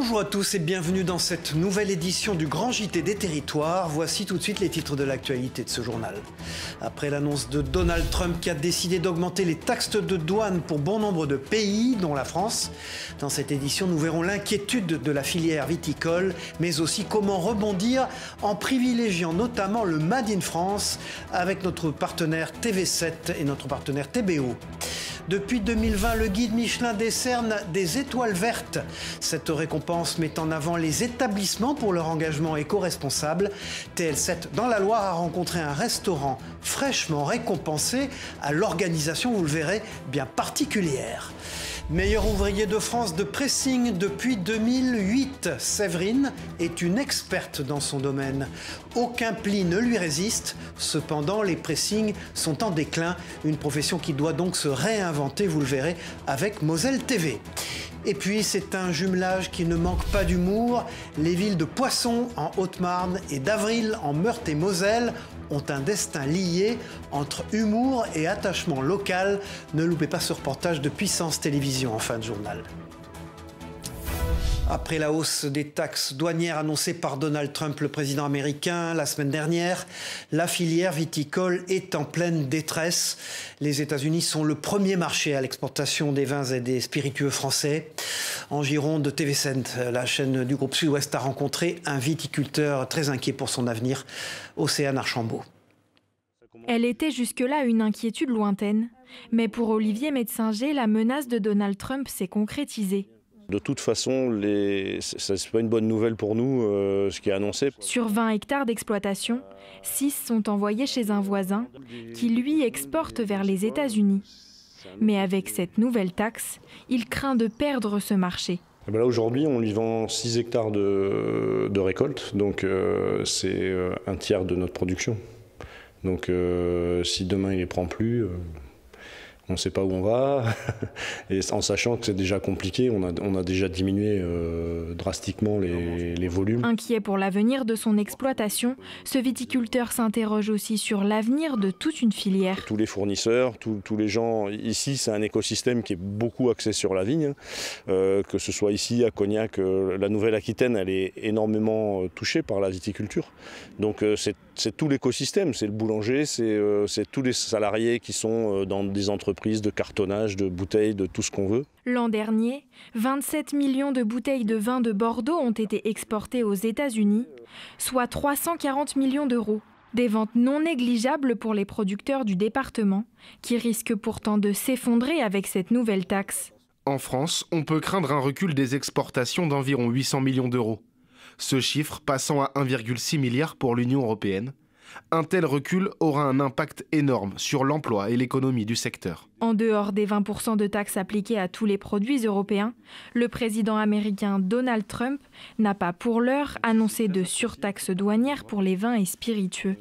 Bonjour à tous et bienvenue dans cette nouvelle édition du Grand JT des Territoires. Voici tout de suite les titres de l'actualité de ce journal. Après l'annonce de Donald Trump qui a décidé d'augmenter les taxes de douane pour bon nombre de pays, dont la France, dans cette édition, nous verrons l'inquiétude de la filière viticole, mais aussi comment rebondir en privilégiant notamment le Made in France avec notre partenaire TV7 et notre partenaire TBO. Depuis 2020, le guide Michelin décerne des étoiles vertes. Cette récompense met en avant les établissements pour leur engagement éco-responsable. TL7 dans la Loire a rencontré un restaurant fraîchement récompensé à l'organisation, vous le verrez, bien particulière. Meilleur ouvrier de France de pressing depuis 2008, Séverine est une experte dans son domaine. Aucun pli ne lui résiste. Cependant, les pressings sont en déclin. Une profession qui doit donc se réinventer, vous le verrez, avec Moselle TV. Et puis, c'est un jumelage qui ne manque pas d'humour. Les villes de Poissons en Haute-Marne et d'Avril en Meurthe-et-Moselle ont un destin lié entre humour et attachement local. Ne loupez pas ce reportage de Puissance Télévisions en fin de journal. Après la hausse des taxes douanières annoncée par Donald Trump, le président américain, la semaine dernière, la filière viticole est en pleine détresse. Les États-Unis sont le premier marché à l'exportation des vins et des spiritueux français. En Gironde, TV7, la chaîne du groupe Sud-Ouest, a rencontré un viticulteur très inquiet pour son avenir, Océane Archambault. Elle était jusque-là une inquiétude lointaine. Mais pour Olivier Metzinger, la menace de Donald Trump s'est concrétisée. De toute façon, ce n'est pas une bonne nouvelle pour nous, ce qui est annoncé. Sur 20 hectares d'exploitation, 6 sont envoyés chez un voisin qui, lui, exporte vers les États-Unis. Mais avec cette nouvelle taxe, il craint de perdre ce marché. Là, aujourd'hui, on lui vend 6 hectares de récolte, donc c'est un tiers de notre production. Donc si demain il ne les prend plus... on ne sait pas où on va, et en sachant que c'est déjà compliqué, on a déjà diminué drastiquement les volumes. Inquiet pour l'avenir de son exploitation, ce viticulteur s'interroge aussi sur l'avenir de toute une filière. Tous les fournisseurs, tous les gens, ici c'est un écosystème qui est beaucoup axé sur la vigne, que ce soit ici à Cognac, la Nouvelle-Aquitaine, elle est énormément touchée par la viticulture. Donc c'est tout l'écosystème, c'est le boulanger, c'est tous les salariés qui sont dans des entreprises de cartonnage, de bouteilles, de tout ce qu'on veut. L'an dernier, 27 millions de bouteilles de vin de Bordeaux ont été exportées aux États-Unis, soit 340 millions d'euros. Des ventes non négligeables pour les producteurs du département, qui risquent pourtant de s'effondrer avec cette nouvelle taxe. En France, on peut craindre un recul des exportations d'environ 800 millions d'euros. Ce chiffre passant à 1,6 milliard pour l'Union européenne. Un tel recul aura un impact énorme sur l'emploi et l'économie du secteur. En dehors des 20% de taxes appliquées à tous les produits européens, le président américain Donald Trump n'a pas pour l'heure annoncé de surtaxe douanière pour les vins et spiritueux.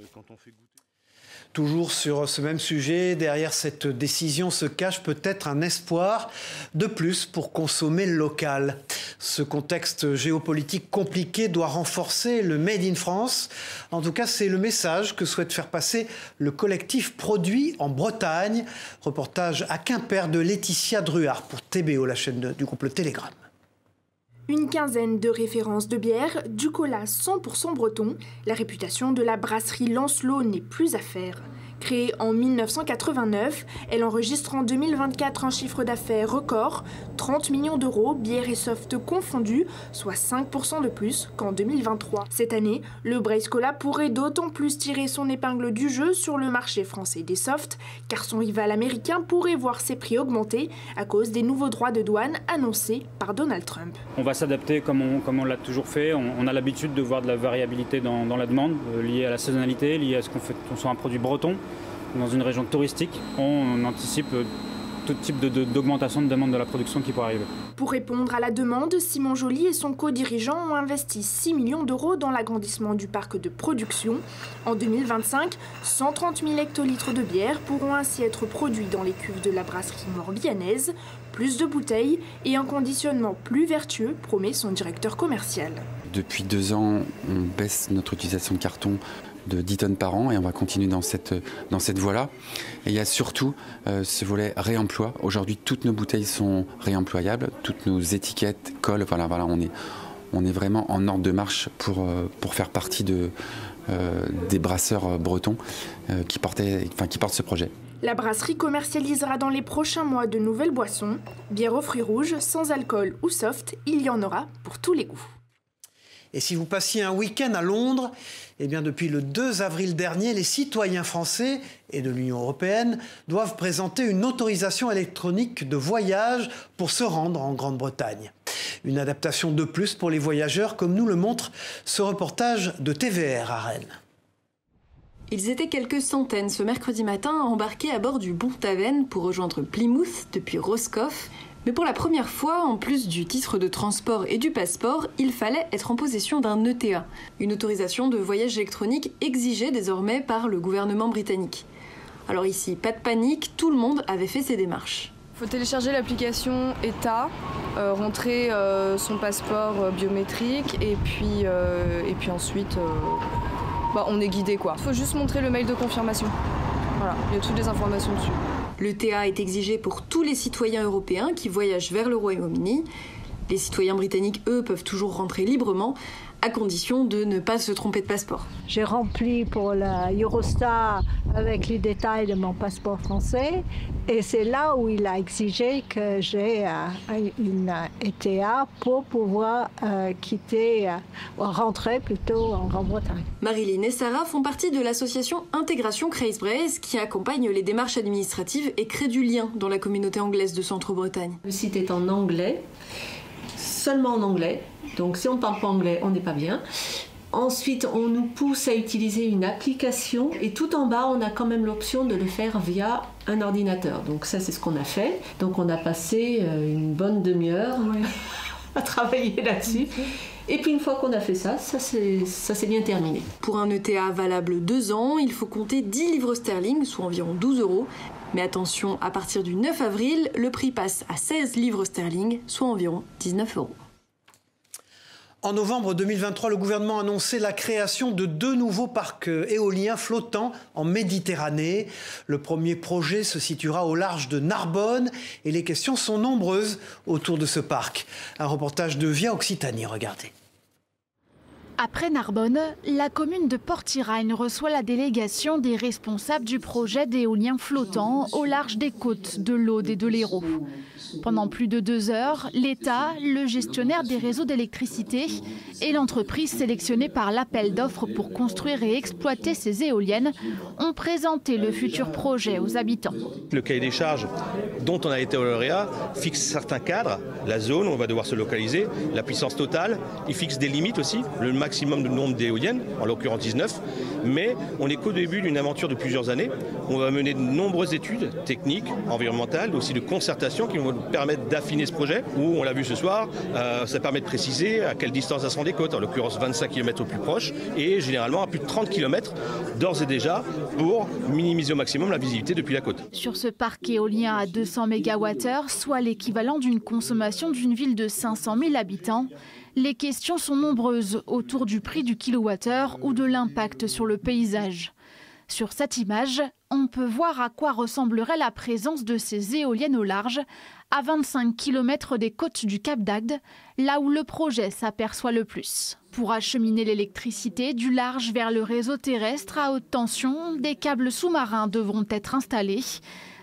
Toujours sur ce même sujet, derrière cette décision se cache peut-être un espoir de plus pour consommer local. Ce contexte géopolitique compliqué doit renforcer le Made in France. En tout cas, c'est le message que souhaite faire passer le collectif Produits en Bretagne. Reportage à Quimper de Laetitia Druard pour TBO, la chaîne du groupe Le Télégramme. Une quinzaine de références de bière, du cola 100% breton. La réputation de la brasserie Lancelot n'est plus à faire. Créée en 1989, elle enregistre en 2024 un chiffre d'affaires record, 30 millions d'euros, bière et soft confondus, soit 5% de plus qu'en 2023. Cette année, le Brace Cola pourrait d'autant plus tirer son épingle du jeu sur le marché français des softs, car son rival américain pourrait voir ses prix augmenter à cause des nouveaux droits de douane annoncés par Donald Trump. On va s'adapter comme on l'a toujours fait. On a l'habitude de voir de la variabilité dans la demande, liée à la saisonnalité, liée à ce qu'on soit un produit breton. Dans une région touristique, on anticipe tout type d'augmentation de demande de la production qui pourrait arriver. Pour répondre à la demande, Simon Joly et son co-dirigeant ont investi 6 millions d'euros dans l'agrandissement du parc de production. En 2025, 130 000 hectolitres de bière pourront ainsi être produits dans les cuves de la brasserie morbihannaise. Plus de bouteilles et un conditionnement plus vertueux, promet son directeur commercial. Depuis 2 ans, on baisse notre utilisation de carton de 10 tonnes par an et on va continuer dans cette voie-là. Et il y a surtout ce volet réemploi. Aujourd'hui, toutes nos bouteilles sont réemployables, toutes nos étiquettes, cols, voilà, on est vraiment en ordre de marche pour faire partie des brasseurs bretons qui portent ce projet. La brasserie commercialisera dans les prochains mois de nouvelles boissons. Bière aux fruits rouges, sans alcool ou soft, il y en aura pour tous les goûts. Et si vous passiez un week-end à Londres, eh bien depuis le 2 avril dernier, les citoyens français et de l'Union européenne doivent présenter une autorisation électronique de voyage pour se rendre en Grande-Bretagne. Une adaptation de plus pour les voyageurs, comme nous le montre ce reportage de TVR à Rennes. Ils étaient quelques centaines ce mercredi matin à embarquer à bord du Bontavern pour rejoindre Plymouth depuis Roscoff. Mais pour la première fois, en plus du titre de transport et du passeport, il fallait être en possession d'un ETA, une autorisation de voyage électronique exigée désormais par le gouvernement britannique. Alors ici, pas de panique, tout le monde avait fait ses démarches. Il faut télécharger l'application ETA, rentrer son passeport biométrique et puis ensuite on est guidé quoi. Il faut juste montrer le mail de confirmation. Voilà, il y a toutes les informations dessus. L'ETA est exigé pour tous les citoyens européens qui voyagent vers le Royaume-Uni. Les citoyens britanniques, eux, peuvent toujours rentrer librement, à condition de ne pas se tromper de passeport. J'ai rempli pour la Eurostar avec les détails de mon passeport français et c'est là où il a exigé que j'ai une ETA pour pouvoir rentrer plutôt en Grande-Bretagne. Marilyn et Sarah font partie de l'association Intégration Creasbrace qui accompagne les démarches administratives et crée du lien dans la communauté anglaise de Centre-Bretagne. Le site est en anglais, seulement en anglais. Donc si on ne parle pas anglais, on n'est pas bien. Ensuite, on nous pousse à utiliser une application et tout en bas, on a quand même l'option de le faire via un ordinateur. Donc ça, c'est ce qu'on a fait. Donc on a passé une bonne demi-heure à travailler là-dessus. Et puis une fois qu'on a fait ça s'est bien terminé. Pour un ETA valable 2 ans, il faut compter 10 livres sterling, soit environ 12 €. Mais attention, à partir du 9 avril, le prix passe à 16 livres sterling, soit environ 19 €. En novembre 2023, le gouvernement a annoncé la création de 2 nouveaux parcs éoliens flottants en Méditerranée. Le premier projet se situera au large de Narbonne et les questions sont nombreuses autour de ce parc. Un reportage de Via Occitanie, regardez. Après Narbonne, la commune de Port-Iragne reçoit la délégation des responsables du projet d'éolien flottant au large des côtes de l'Aude et de l'Hérault. Pendant plus de 2 heures, l'État, le gestionnaire des réseaux d'électricité et l'entreprise sélectionnée par l'appel d'offres pour construire et exploiter ces éoliennes ont présenté le futur projet aux habitants. Le cahier des charges dont on a été lauréat fixe certains cadres, la zone où on va devoir se localiser, la puissance totale, il fixe des limites aussi, le maximum de nombre d'éoliennes, en l'occurrence 19, mais on n'est qu'au début d'une aventure de plusieurs années. On va mener de nombreuses études techniques, environnementales, aussi de concertation qui vont nous permettre d'affiner ce projet, où on l'a vu ce soir, ça permet de préciser à quelle distance elles sont des côtes, en l'occurrence 25 km au plus proche, et généralement à plus de 30 km d'ores et déjà pour minimiser au maximum la visibilité depuis la côte. Sur ce parc éolien à 200 MWh, soit l'équivalent d'une consommation d'une ville de 500 000 habitants, les questions sont nombreuses autour du prix du kilowattheure ou de l'impact sur le paysage. Sur cette image, on peut voir à quoi ressemblerait la présence de ces éoliennes au large, à 25 km des côtes du Cap d'Agde, là où le projet s'aperçoit le plus. Pour acheminer l'électricité du large vers le réseau terrestre à haute tension, des câbles sous-marins devront être installés.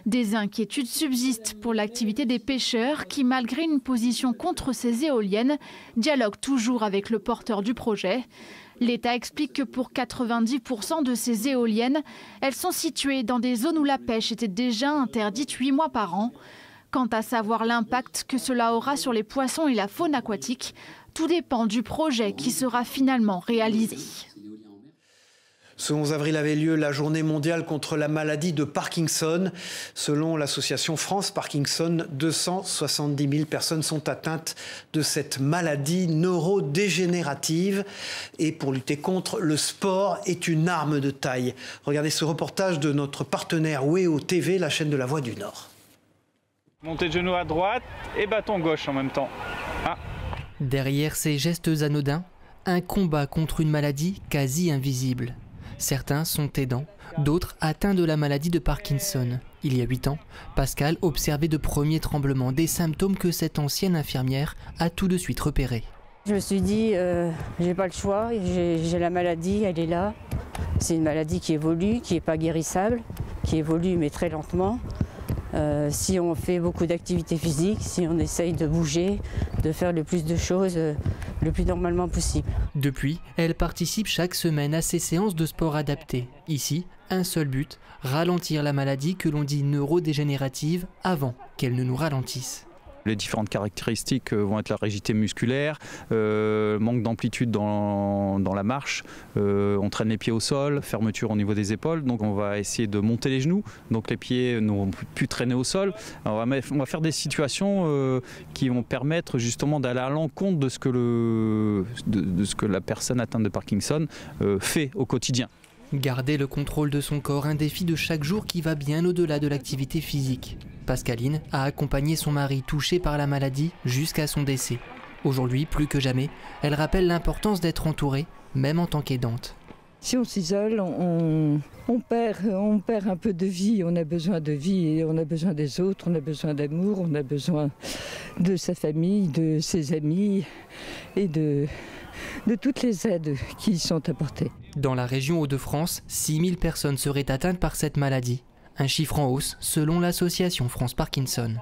Des inquiétudes subsistent pour l'activité des pêcheurs qui, malgré une position contre ces éoliennes, dialoguent toujours avec le porteur du projet. L'État explique que pour 90% de ces éoliennes, elles sont situées dans des zones où la pêche était déjà interdite 8 mois par an. Quant à savoir l'impact que cela aura sur les poissons et la faune aquatique, tout dépend du projet qui sera finalement réalisé. Ce 11 avril avait lieu la journée mondiale contre la maladie de Parkinson. Selon l'association France Parkinson, 270 000 personnes sont atteintes de cette maladie neurodégénérative. Et pour lutter contre, le sport est une arme de taille. Regardez ce reportage de notre partenaire WEO TV, la chaîne de la Voix du Nord. Montée de genoux à droite et bâton gauche en même temps. Derrière ces gestes anodins, un combat contre une maladie quasi invisible. Certains sont aidants, d'autres atteints de la maladie de Parkinson. Il y a 8 ans, Pascal observait de premiers tremblements, des symptômes que cette ancienne infirmière a tout de suite repérés. Je me suis dit, j'ai pas le choix, j'ai la maladie, elle est là. C'est une maladie qui évolue, qui n'est pas guérissable, qui évolue mais très lentement. Si on fait beaucoup d'activités physiques, si on essaye de bouger, de faire le plus de choses le plus normalement possible. Depuis, elle participe chaque semaine à ces séances de sport adaptées. Ici, un seul but, ralentir la maladie que l'on dit neurodégénérative avant qu'elle ne nous ralentisse. Les différentes caractéristiques vont être la rigidité musculaire, manque d'amplitude dans la marche, on traîne les pieds au sol, fermeture au niveau des épaules, donc on va essayer de monter les genoux, donc les pieds n'auront plus traîner au sol. Alors on va faire des situations qui vont permettre justement d'aller à l'encontre de ce que la personne atteinte de Parkinson fait au quotidien. Garder le contrôle de son corps, un défi de chaque jour qui va bien au-delà de l'activité physique. Pascaline a accompagné son mari touché par la maladie jusqu'à son décès. Aujourd'hui, plus que jamais, elle rappelle l'importance d'être entourée, même en tant qu'aidante. Si on s'isole, on perd un peu de vie, on a besoin de vie et on a besoin des autres, on a besoin d'amour, on a besoin de sa famille, de ses amis et de toutes les aides qui y sont apportées. Dans la région Hauts-de-France, 6000 personnes seraient atteintes par cette maladie. Un chiffre en hausse selon l'association France Parkinson.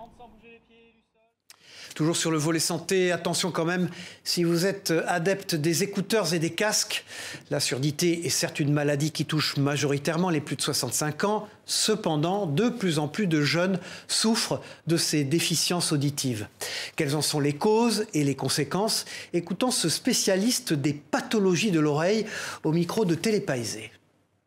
Toujours sur le volet santé, attention quand même, si vous êtes adepte des écouteurs et des casques, la surdité est certes une maladie qui touche majoritairement les plus de 65 ans. Cependant, de plus en plus de jeunes souffrent de ces déficiences auditives. Quelles en sont les causes et les conséquences? Écoutons ce spécialiste des pathologies de l'oreille au micro de Télépaysé.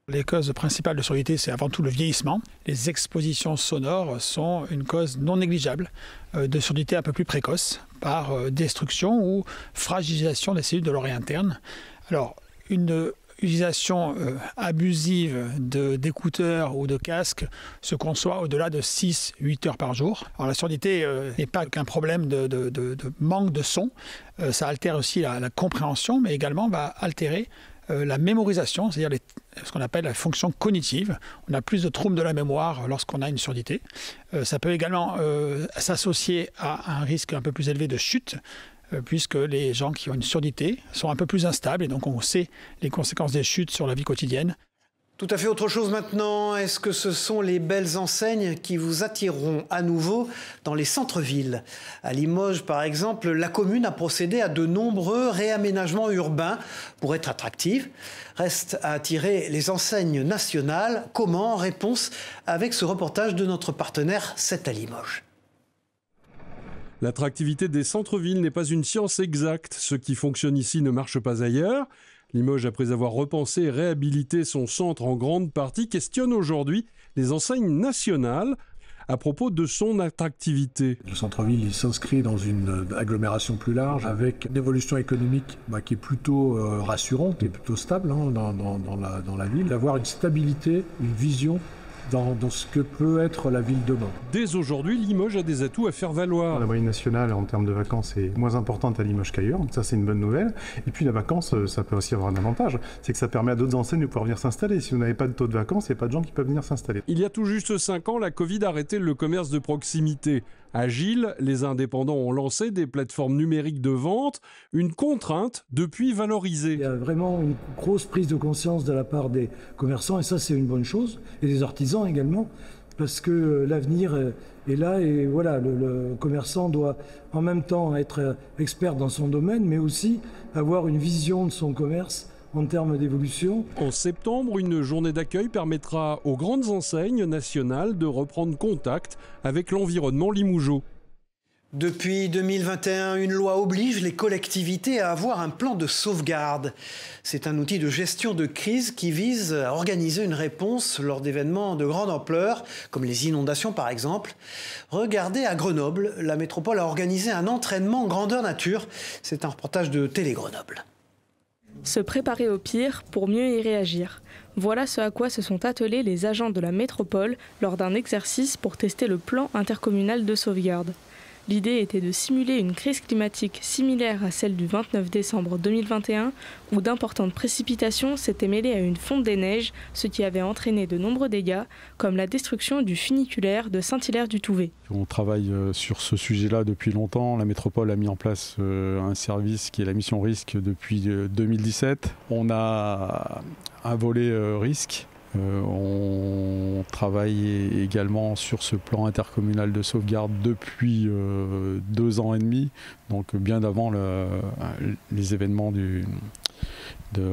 Les causes principales de surdité, c'est avant tout le vieillissement. Les expositions sonores sont une cause non négligeable de surdité un peu plus précoce par destruction ou fragilisation des cellules de l'oreille interne. Alors, une utilisation abusive d'écouteurs ou de casques se conçoit au-delà de 6-8 heures par jour. Alors, la surdité n'est pas qu'un problème de manque de son, ça altère aussi la compréhension, mais également va altérer la mémorisation, c'est-à-dire ce qu'on appelle la fonction cognitive. On a plus de troubles de la mémoire lorsqu'on a une surdité. Ça peut également s'associer à un risque un peu plus élevé de chute, puisque les gens qui ont une surdité sont un peu plus instables et donc on sait les conséquences des chutes sur la vie quotidienne. Tout à fait autre chose maintenant. Est-ce que ce sont les belles enseignes qui vous attireront à nouveau dans les centres-villes? À Limoges, par exemple, la commune a procédé à de nombreux réaménagements urbains pour être attractive. Reste à attirer les enseignes nationales. Comment? Réponse avec ce reportage de notre partenaire 7 à Limoges. L'attractivité des centres-villes n'est pas une science exacte. Ce qui fonctionne ici ne marche pas ailleurs. Limoges, après avoir repensé et réhabilité son centre en grande partie, questionne aujourd'hui les enseignes nationales à propos de son attractivité. Le centre-ville, il s'inscrit dans une agglomération plus large avec une évolution économique qui est plutôt rassurante, qui est plutôt stable dans la ville. D'avoir une stabilité, une vision dans ce que peut être la ville demain. Dès aujourd'hui, Limoges a des atouts à faire valoir. La moyenne nationale en termes de vacances est moins importante à Limoges qu'ailleurs, donc ça c'est une bonne nouvelle. Et puis la vacance, ça peut aussi avoir un avantage, c'est que ça permet à d'autres enseignes de pouvoir venir s'installer. Si vous n'avez pas de taux de vacances, il n'y a pas de gens qui peuvent venir s'installer. Il y a tout juste 5 ans, la Covid a arrêté le commerce de proximité. Agile, les indépendants ont lancé des plateformes numériques de vente, une contrainte depuis valorisée. Il y a vraiment une grosse prise de conscience de la part des commerçants et ça c'est une bonne chose, et des artisans également, parce que l'avenir est là et voilà, le commerçant doit en même temps être expert dans son domaine, mais aussi avoir une vision de son commerce en termes d'évolution. En septembre, une journée d'accueil permettra aux grandes enseignes nationales de reprendre contact avec l'environnement limougeaud. Depuis 2021, une loi oblige les collectivités à avoir un plan de sauvegarde. C'est un outil de gestion de crise qui vise à organiser une réponse lors d'événements de grande ampleur, comme les inondations par exemple. Regardez à Grenoble, la métropole a organisé un entraînement grandeur nature. C'est un reportage de Télé Grenoble. Se préparer au pire pour mieux y réagir. Voilà ce à quoi se sont attelés les agents de la métropole lors d'un exercice pour tester le plan intercommunal de sauvegarde. L'idée était de simuler une crise climatique similaire à celle du 29 décembre 2021, où d'importantes précipitations s'étaient mêlées à une fonte des neiges, ce qui avait entraîné de nombreux dégâts, comme la destruction du funiculaire de Saint-Hilaire-du-Touvet. On travaille sur ce sujet-là depuis longtemps. La métropole a mis en place un service qui est la mission risque depuis 2017. On a un volet risque. On travaille également sur ce plan intercommunal de sauvegarde depuis 2 ans et demi, donc bien avant les événements de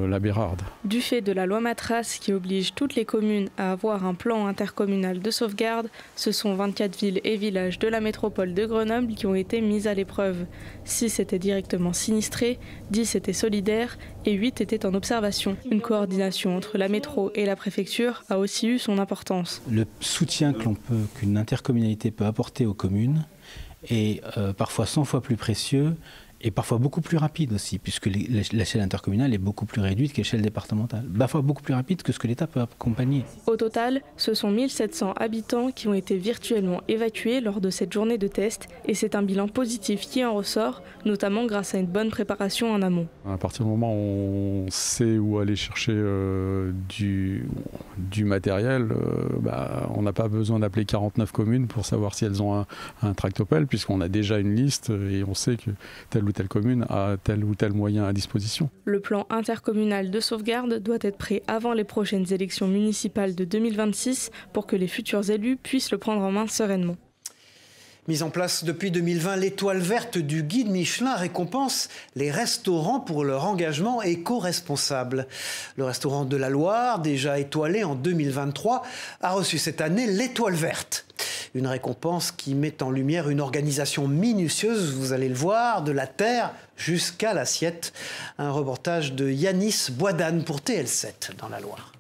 la Bérarde. Du fait de la loi Matras qui oblige toutes les communes à avoir un plan intercommunal de sauvegarde, ce sont 24 villes et villages de la métropole de Grenoble qui ont été mis à l'épreuve. 6 étaient directement sinistrés, 10 étaient solidaires et 8 étaient en observation. Une coordination entre la métro et la préfecture a aussi eu son importance. Le soutien qu'une intercommunalité peut apporter aux communes est parfois 100 fois plus précieux et parfois beaucoup plus rapide aussi, puisque l'échelle intercommunale est beaucoup plus réduite que l'échelle départementale. Parfois beaucoup plus rapide que ce que l'État peut accompagner. Au total, ce sont 1700 habitants qui ont été virtuellement évacués lors de cette journée de test, et c'est un bilan positif qui en ressort, notamment grâce à une bonne préparation en amont. À partir du moment où on sait où aller chercher du matériel, on n'a pas besoin d'appeler 49 communes pour savoir si elles ont un tractopelle, puisqu'on a déjà une liste et on sait que telle ou telle commune a tel ou tel moyen à disposition. Le plan intercommunal de sauvegarde doit être prêt avant les prochaines élections municipales de 2026 pour que les futurs élus puissent le prendre en main sereinement. Mise en place depuis 2020, l'étoile verte du guide Michelin récompense les restaurants pour leur engagement éco-responsable. Le restaurant de la Loire, déjà étoilé en 2023, a reçu cette année l'étoile verte. Une récompense qui met en lumière une organisation minutieuse, vous allez le voir, de la terre jusqu'à l'assiette. Un reportage de Yanis Boisdanne pour TL7 dans la Loire.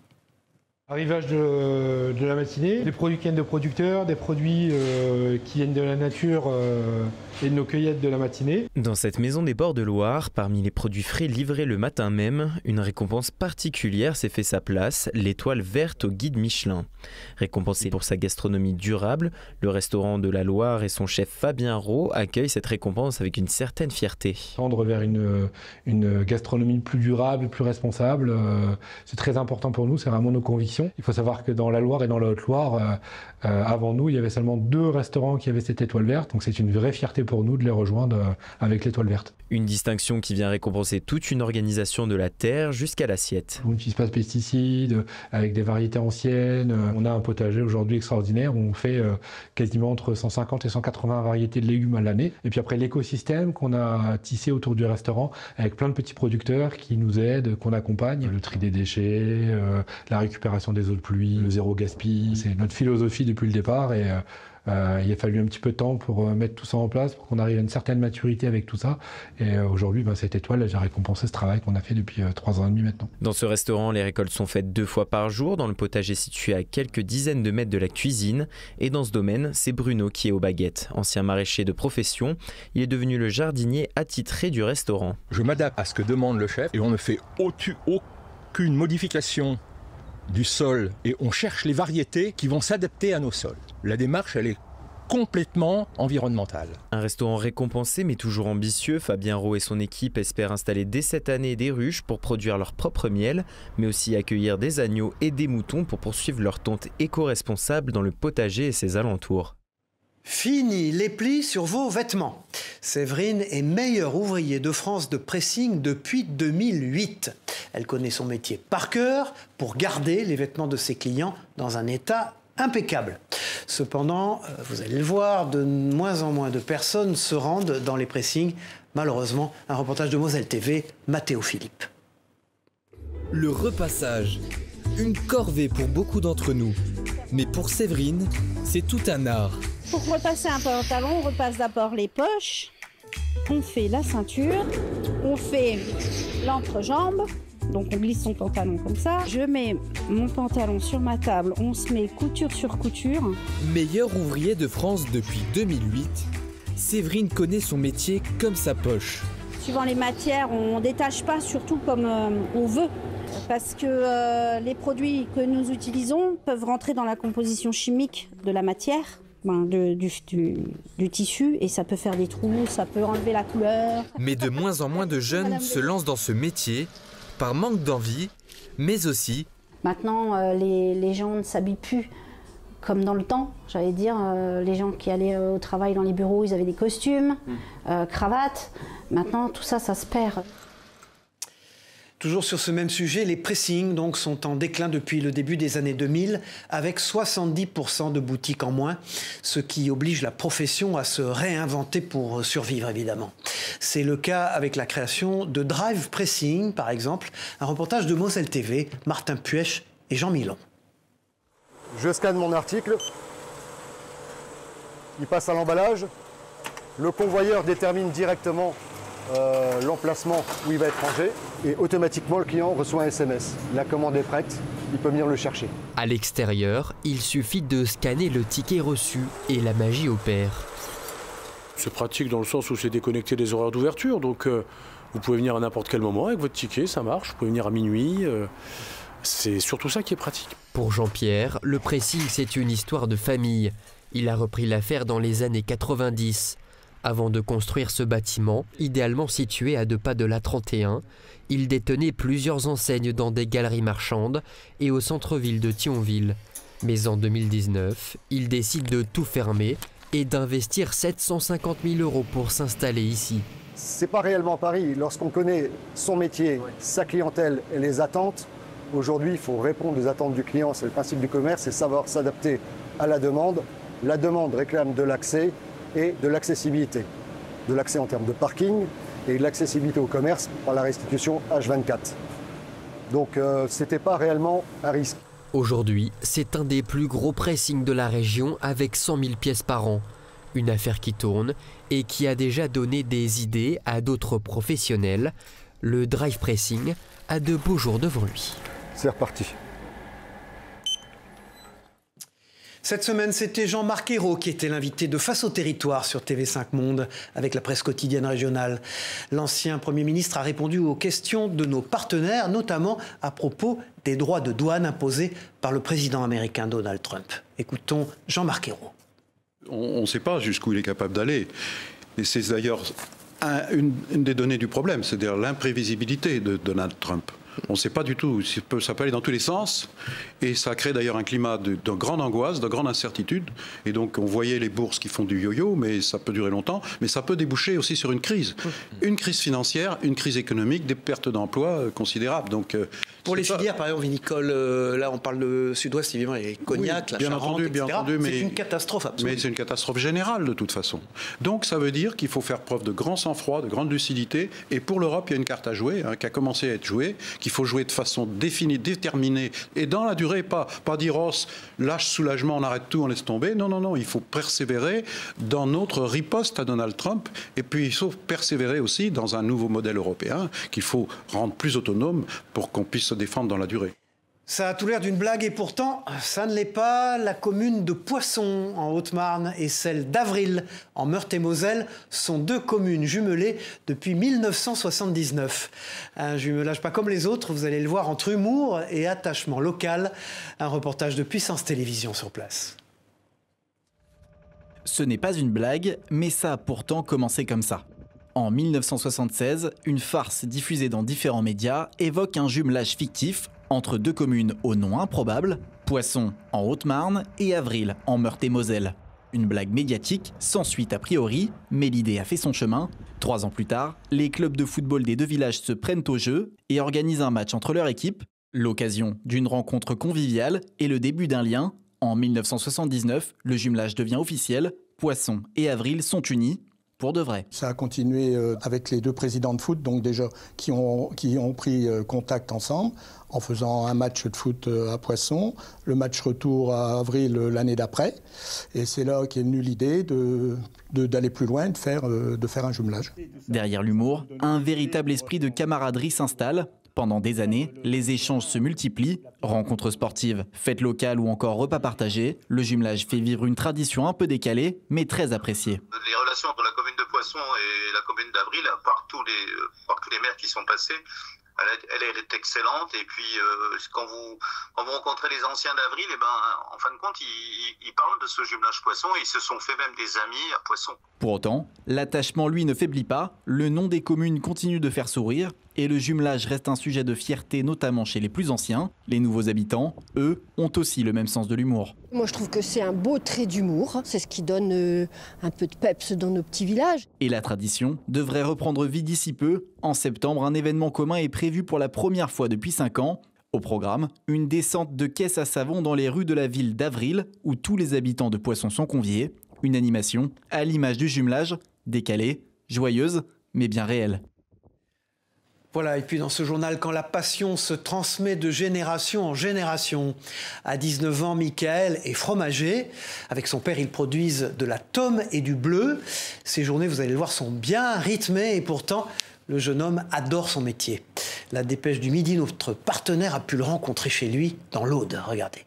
Arrivage de la matinée, des produits qui viennent de producteurs, des produits qui viennent de la nature et de nos cueillettes de la matinée. Dans cette maison des bords de Loire, parmi les produits frais livrés le matin même, une récompense particulière s'est fait sa place, l'étoile verte au guide Michelin. Récompensé pour sa gastronomie durable, le restaurant de la Loire et son chef Fabien Roux accueillent cette récompense avec une certaine fierté. Tendre vers une gastronomie plus durable, plus responsable, c'est très important pour nous, c'est vraiment nos convictions. Il faut savoir que dans la Loire et dans la Haute-Loire, avant nous, il y avait seulement 2 restaurants qui avaient cette étoile verte. Donc c'est une vraie fierté pour nous de les rejoindre avec l'étoile verte. Une distinction qui vient récompenser toute une organisation de la terre jusqu'à l'assiette. On n'utilise pas de pesticides, avec des variétés anciennes. On a un potager aujourd'hui extraordinaire où on fait quasiment entre 150 et 180 variétés de légumes à l'année. Et puis après l'écosystème qu'on a tissé autour du restaurant avec plein de petits producteurs qui nous aident, qu'on accompagne. Le tri des déchets, la récupération des eaux de pluie, le zéro gaspille. C'est notre philosophie depuis le départ et il a fallu un petit peu de temps pour mettre tout ça en place, pour qu'on arrive à une certaine maturité avec tout ça. Et aujourd'hui, cette étoile, j'ai récompensé ce travail qu'on a fait depuis 3 ans et demi maintenant. Dans ce restaurant, les récoltes sont faites 2 fois par jour dans le potager situé à quelques dizaines de mètres de la cuisine. Et dans ce domaine, c'est Bruno qui est aux baguettes. Ancien maraîcher de profession, il est devenu le jardinier attitré du restaurant. Je m'adapte à ce que demande le chef et on ne fait aucune modification du sol et on cherche les variétés qui vont s'adapter à nos sols. La démarche, elle est complètement environnementale. Un restaurant récompensé mais toujours ambitieux, Fabien Roux et son équipe espèrent installer dès cette année des ruches pour produire leur propre miel, mais aussi accueillir des agneaux et des moutons pour poursuivre leur tonte éco-responsable dans le potager et ses alentours. Fini les plis sur vos vêtements. Séverine est meilleure ouvrier de France de pressing depuis 2008. Elle connaît son métier par cœur pour garder les vêtements de ses clients dans un état impeccable. Cependant, vous allez le voir, de moins en moins de personnes se rendent dans les pressings. Malheureusement, un reportage de Moselle TV, Mathéo Philippe. Le repassage, une corvée pour beaucoup d'entre nous. Mais pour Séverine, c'est tout un art. Pour repasser un pantalon, on repasse d'abord les poches, on fait la ceinture, on fait l'entrejambe, donc on glisse son pantalon comme ça. Je mets mon pantalon sur ma table, on se met couture sur couture. Meilleur ouvrier de France depuis 2008, Séverine connaît son métier comme sa poche. Suivant les matières, on ne détache pas surtout comme on veut. Parce que les produits que nous utilisons peuvent rentrer dans la composition chimique de la matière. du tissu et ça peut faire des trous, ça peut enlever la couleur. Mais de moins en moins de jeunes se lancent dans ce métier par manque d'envie, mais aussi... Maintenant, les gens ne s'habillent plus comme dans le temps, j'allais dire. Les gens qui allaient au travail dans les bureaux, ils avaient des costumes, cravates. Maintenant, tout ça, ça se perd. Toujours sur ce même sujet, les pressings donc, sont en déclin depuis le début des années 2000, avec 70% de boutiques en moins, ce qui oblige la profession à se réinventer pour survivre, évidemment. C'est le cas avec la création de Drive Pressing, par exemple, un reportage de Moselle TV, Martin Puech et Jean Milon. Je scanne mon article, il passe à l'emballage, le convoyeur détermine directement l'emplacement où il va être rangé et automatiquement le client reçoit un SMS. La commande est prête, il peut venir le chercher. À l'extérieur, il suffit de scanner le ticket reçu et la magie opère. C'est pratique dans le sens où c'est déconnecté des horaires d'ouverture, donc vous pouvez venir à n'importe quel moment avec votre ticket, ça marche, vous pouvez venir à minuit, c'est surtout ça qui est pratique. Pour Jean-Pierre, le pressing c'est une histoire de famille. Il a repris l'affaire dans les années 90. Avant de construire ce bâtiment, idéalement situé à 2 pas de l'A31, il détenait plusieurs enseignes dans des galeries marchandes et au centre-ville de Thionville. Mais en 2019, il décide de tout fermer et d'investir 750 000 € pour s'installer ici. C'est pas réellement Paris. Lorsqu'on connaît son métier, sa clientèle et les attentes, aujourd'hui, il faut répondre aux attentes du client. C'est le principe du commerce, c'est savoir s'adapter à la demande. La demande réclame de l'accès et de l'accessibilité. De l'accès en termes de parking et de l'accessibilité au commerce par la restitution H24. Donc c'était pas réellement un risque. Aujourd'hui, c'est un des plus gros pressings de la région avec 100 000 pièces par an. Une affaire qui tourne et qui a déjà donné des idées à d'autres professionnels. Le drive pressing a de beaux jours devant lui. C'est reparti. Cette semaine, c'était Jean-Marc Ayrault qui était l'invité de Face au territoire sur TV5 Monde avec la presse quotidienne régionale. L'ancien Premier ministre a répondu aux questions de nos partenaires, notamment à propos des droits de douane imposés par le président américain Donald Trump. Écoutons Jean-Marc Ayrault. On ne sait pas jusqu'où il est capable d'aller. Et c'est d'ailleurs une des données du problème, c'est-à-dire l'imprévisibilité de Donald Trump. On ne sait pas du tout, ça peut aller dans tous les sens, et ça crée d'ailleurs un climat de grande angoisse, de grande incertitude, et donc on voyait les bourses qui font du yo-yo, mais ça peut durer longtemps, mais ça peut déboucher aussi sur une crise financière, une crise économique, des pertes d'emplois considérables. Donc, pour les filières, par exemple, vinicole, là on parle de Sud-Ouest, évidemment, et Cognac, la Charente, etc. C'est une catastrophe absolue. Mais c'est une catastrophe générale de toute façon. Donc ça veut dire qu'il faut faire preuve de grand sang-froid, de grande lucidité, et pour l'Europe, il y a une carte à jouer, qui a commencé à être jouée, qu'il faut jouer de façon définie, déterminée, et dans la durée, pas dire oh, lâche, soulagement, on arrête tout, on laisse tomber. Non, non, non, il faut persévérer dans notre riposte à Donald Trump, et puis il faut persévérer aussi dans un nouveau modèle européen qu'il faut rendre plus autonome pour qu'on puisse se défendre dans la durée. Ça a tout l'air d'une blague et pourtant, ça ne l'est pas. La commune de Poisson en Haute-Marne et celle d'Avril en Meurthe-et-Moselle sont 2 communes jumelées depuis 1979. Un jumelage pas comme les autres, vous allez le voir, entre humour et attachement local. Un reportage de Puissance Télévisions sur place. Ce n'est pas une blague, mais ça a pourtant commencé comme ça. En 1976, une farce diffusée dans différents médias évoque un jumelage fictif entre 2 communes au nom improbable, Poisson en Haute-Marne et Avril en Meurthe-et-Moselle. Une blague médiatique sans suite a priori, mais l'idée a fait son chemin. 3 ans plus tard, les clubs de football des 2 villages se prennent au jeu et organisent un match entre leurs équipes, l'occasion d'une rencontre conviviale et le début d'un lien. En 1979, le jumelage devient officiel, Poisson et Avril sont unis. Pour de vrai. Ça a continué avec les 2 présidents de foot, donc déjà qui ont pris contact ensemble en faisant un match de foot à Poisson, le match retour à Avril l'année d'après. Et c'est là qu'est venue l'idée d'aller plus loin, de faire un jumelage. Derrière l'humour, un véritable esprit de camaraderie s'installe. Pendant des années, les échanges se multiplient. Rencontres sportives, fêtes locales ou encore repas partagés, le jumelage fait vivre une tradition un peu décalée, mais très appréciée. Les relations entre la commune de Poisson et la commune d'Avril, par tous les maires qui sont passés, Elle est excellente. Et puis, quand vous rencontrez les anciens d'Avril, en fin de compte, ils parlent de ce jumelage Poisson et ils se sont fait même des amis à Poisson. Pour autant, l'attachement, lui, ne faiblit pas. Le nom des communes continue de faire sourire et le jumelage reste un sujet de fierté, notamment chez les plus anciens. Les nouveaux habitants, eux, ont aussi le même sens de l'humour. Moi, je trouve que c'est un beau trait d'humour. C'est ce qui donne un peu de peps dans nos petits villages. Et la tradition devrait reprendre vie d'ici peu. En septembre, un événement commun est prévu pour la première fois depuis 5 ans. Au programme, une descente de caisses à savon dans les rues de la ville d'Avril, où tous les habitants de Poisson sont conviés. Une animation à l'image du jumelage, décalée, joyeuse, mais bien réelle. Voilà, et puis dans ce journal, quand la passion se transmet de génération en génération. À 19 ans, Michael est fromager. Avec son père, ils produisent de la tome et du bleu. Ces journées, vous allez le voir, sont bien rythmées et pourtant, le jeune homme adore son métier. La Dépêche du Midi, notre partenaire, a pu le rencontrer chez lui dans l'Aude. Regardez.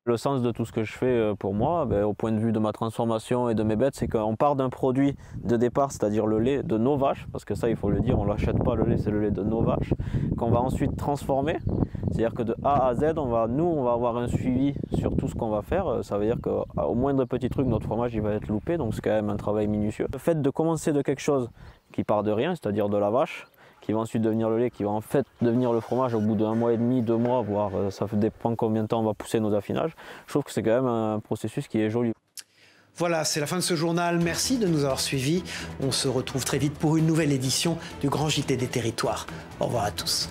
Le sens de tout ce que je fais pour moi, au point de vue de ma transformation et de mes bêtes, c'est qu'on part d'un produit de départ, c'est-à-dire le lait de nos vaches, parce que ça il faut le dire, on ne l'achète pas le lait, c'est le lait de nos vaches, qu'on va ensuite transformer, c'est-à-dire que de A à Z, on va avoir un suivi sur tout ce qu'on va faire, ça veut dire qu'au moindre petit truc, notre fromage il va être loupé, donc c'est quand même un travail minutieux. Le fait de commencer de quelque chose qui part de rien, c'est-à-dire de la vache, qui va ensuite devenir le lait, qui va en fait devenir le fromage au bout d'1 mois et demi, 2 mois, voire ça dépend combien de temps on va pousser nos affinages. Je trouve que c'est quand même un processus qui est joli. Voilà, c'est la fin de ce journal. Merci de nous avoir suivis. On se retrouve très vite pour une nouvelle édition du Grand JT des Territoires. Au revoir à tous.